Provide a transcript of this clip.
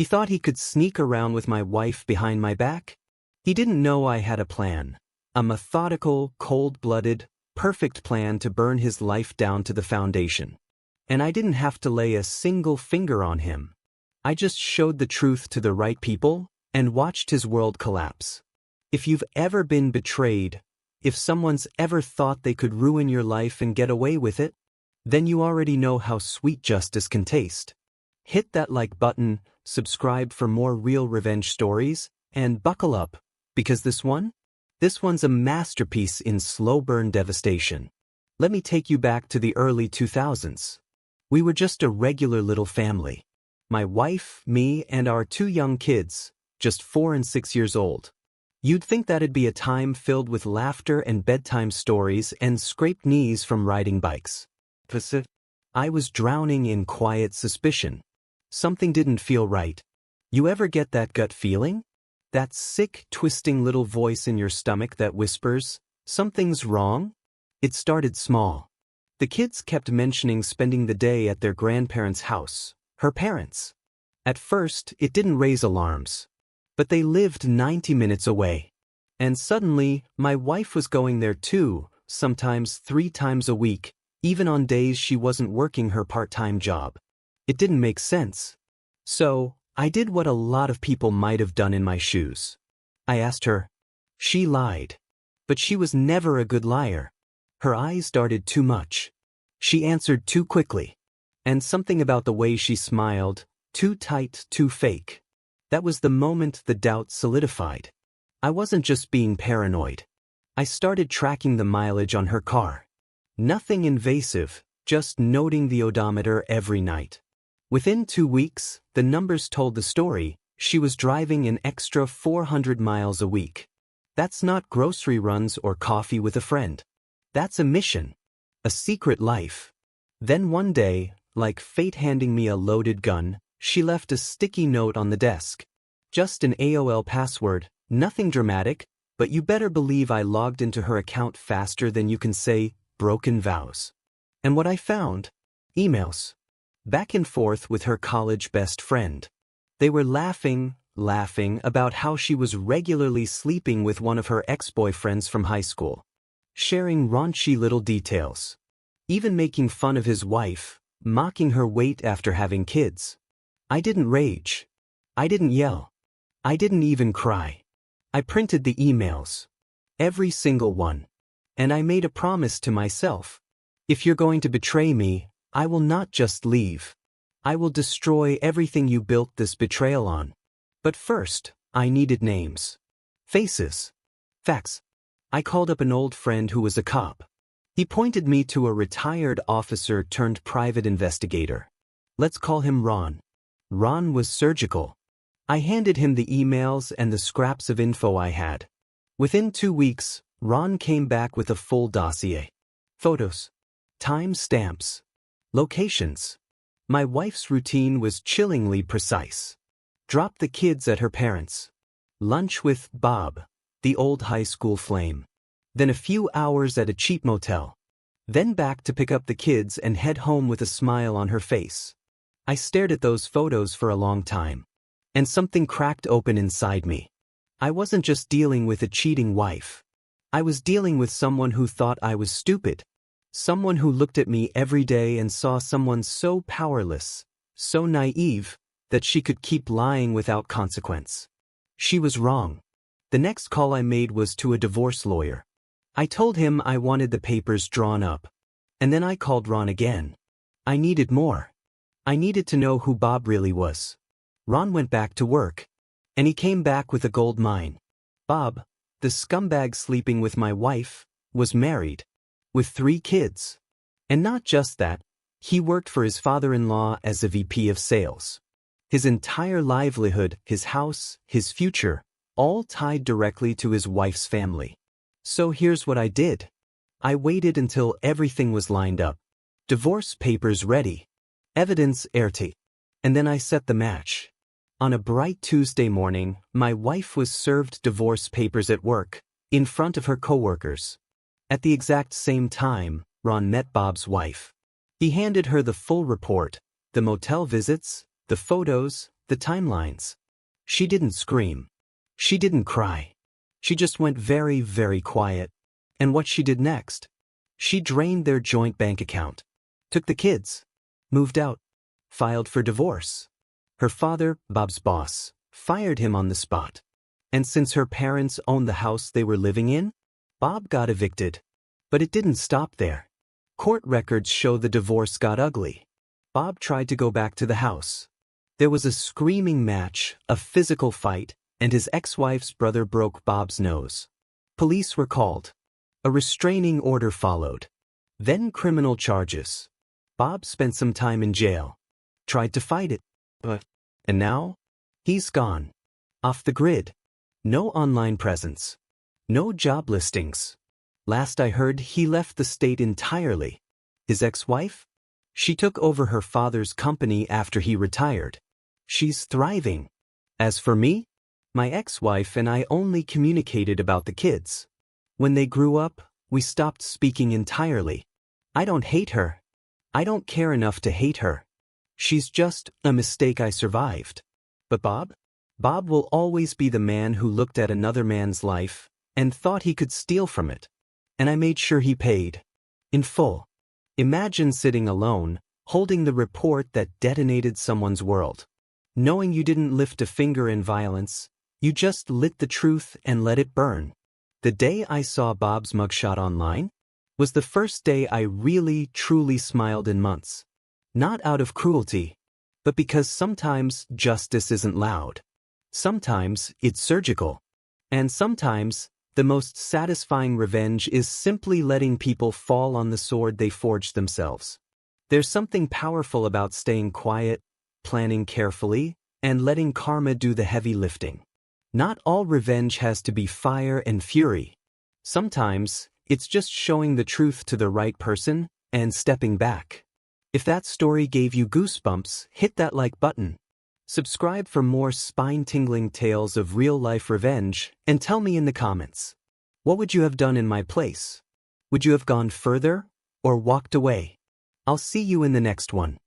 He thought he could sneak around with my wife behind my back? He didn't know I had a plan. A methodical, cold-blooded, perfect plan to burn his life down to the foundation. And I didn't have to lay a single finger on him. I just showed the truth to the right people and watched his world collapse. If you've ever been betrayed, if someone's ever thought they could ruin your life and get away with it, then you already know how sweet justice can taste. Hit that like button, subscribe for more real revenge stories, and buckle up, because this one's a masterpiece in slow burn devastation. Let me take you back to the early 2000s. We were just a regular little family. My wife, me, and our 2 young kids, just 4 and 6 years old. You'd think that'd be a time filled with laughter and bedtime stories and scraped knees from riding bikes. But I was drowning in quiet suspicion. Something didn't feel right. You ever get that gut feeling? That sick, twisting little voice in your stomach that whispers, "Something's wrong?" It started small. The kids kept mentioning spending the day at their grandparents' house, her parents. At first, it didn't raise alarms. But they lived 90 minutes away. And suddenly, my wife was going there too, sometimes 3 times a week, even on days she wasn't working her part-time job. It didn't make sense. So, I did what a lot of people might have done in my shoes. I asked her. She lied. But she was never a good liar. Her eyes darted too much. She answered too quickly. And something about the way she smiled, too tight, too fake. That was the moment the doubt solidified. I wasn't just being paranoid. I started tracking the mileage on her car. Nothing invasive, just noting the odometer every night. Within 2 weeks, the numbers told the story. She was driving an extra 400 miles a week. That's not grocery runs or coffee with a friend. That's a mission. A secret life. Then one day, like fate handing me a loaded gun, she left a sticky note on the desk. Just an AOL password, nothing dramatic, but you better believe I logged into her account faster than you can say broken vows. And what I found? Emails. Back and forth with her college best friend. They were laughing about how she was regularly sleeping with one of her ex-boyfriends from high school. Sharing raunchy little details. Even making fun of his wife, mocking her weight after having kids. I didn't rage. I didn't yell. I didn't even cry. I printed the emails. Every single one. And I made a promise to myself. If you're going to betray me, I will not just leave. I will destroy everything you built this betrayal on. But first, I needed names. Faces. Facts. I called up an old friend who was a cop. He pointed me to a retired officer turned private investigator. Let's call him Ron. Ron was surgical. I handed him the emails and the scraps of info I had. Within 2 weeks, Ron came back with a full dossier. Photos. Time stamps. Locations. My wife's routine was chillingly precise. Drop the kids at her parents'. Lunch with Bob, the old high school flame. Then a few hours at a cheap motel. Then back to pick up the kids and head home with a smile on her face. I stared at those photos for a long time. And something cracked open inside me. I wasn't just dealing with a cheating wife. I was dealing with someone who thought I was stupid. Someone who looked at me every day and saw someone so powerless, so naive, that she could keep lying without consequence. She was wrong. The next call I made was to a divorce lawyer. I told him I wanted the papers drawn up. And then I called Ron again. I needed more. I needed to know who Bob really was. Ron went back to work. And he came back with a gold mine. Bob, the scumbag sleeping with my wife, was married. With 3 kids. And not just that, he worked for his father-in-law as a VP of sales. His entire livelihood, his house, his future, all tied directly to his wife's family. So here's what I did. I waited until everything was lined up. Divorce papers ready. Evidence airtight. And then I set the match. On a bright Tuesday morning, my wife was served divorce papers at work, in front of her coworkers. At the exact same time, Ron met Bob's wife. He handed her the full report, the motel visits, the photos, the timelines. She didn't scream. She didn't cry. She just went very, very quiet. And what she did next? She drained their joint bank account, took the kids, moved out, filed for divorce. Her father, Bob's boss, fired him on the spot. And since her parents owned the house they were living in, Bob got evicted. But it didn't stop there. Court records show the divorce got ugly. Bob tried to go back to the house. There was a screaming match, a physical fight, and his ex-wife's brother broke Bob's nose. Police were called. A restraining order followed. Then criminal charges. Bob spent some time in jail. Tried to fight it. And now? He's gone. Off the grid. No online presence. No job listings. Last I heard, he left the state entirely. His ex-wife? She took over her father's company after he retired. She's thriving. As for me, my ex-wife and I only communicated about the kids. When they grew up, we stopped speaking entirely. I don't hate her. I don't care enough to hate her. She's just a mistake I survived. But Bob? Bob will always be the man who looked at another man's life and thought he could steal from it. And I made sure he paid. In full. Imagine sitting alone, holding the report that detonated someone's world. Knowing you didn't lift a finger in violence, you just lit the truth and let it burn. The day I saw Bob's mugshot online was the first day I really, truly smiled in months. Not out of cruelty, but because sometimes justice isn't loud. Sometimes it's surgical. And sometimes the most satisfying revenge is simply letting people fall on the sword they forged themselves. There's something powerful about staying quiet, planning carefully, and letting karma do the heavy lifting. Not all revenge has to be fire and fury. Sometimes, it's just showing the truth to the right person and stepping back. If that story gave you goosebumps, hit that like button. Subscribe for more spine-tingling tales of real-life revenge, and tell me in the comments. What would you have done in my place? Would you have gone further, or walked away? I'll see you in the next one.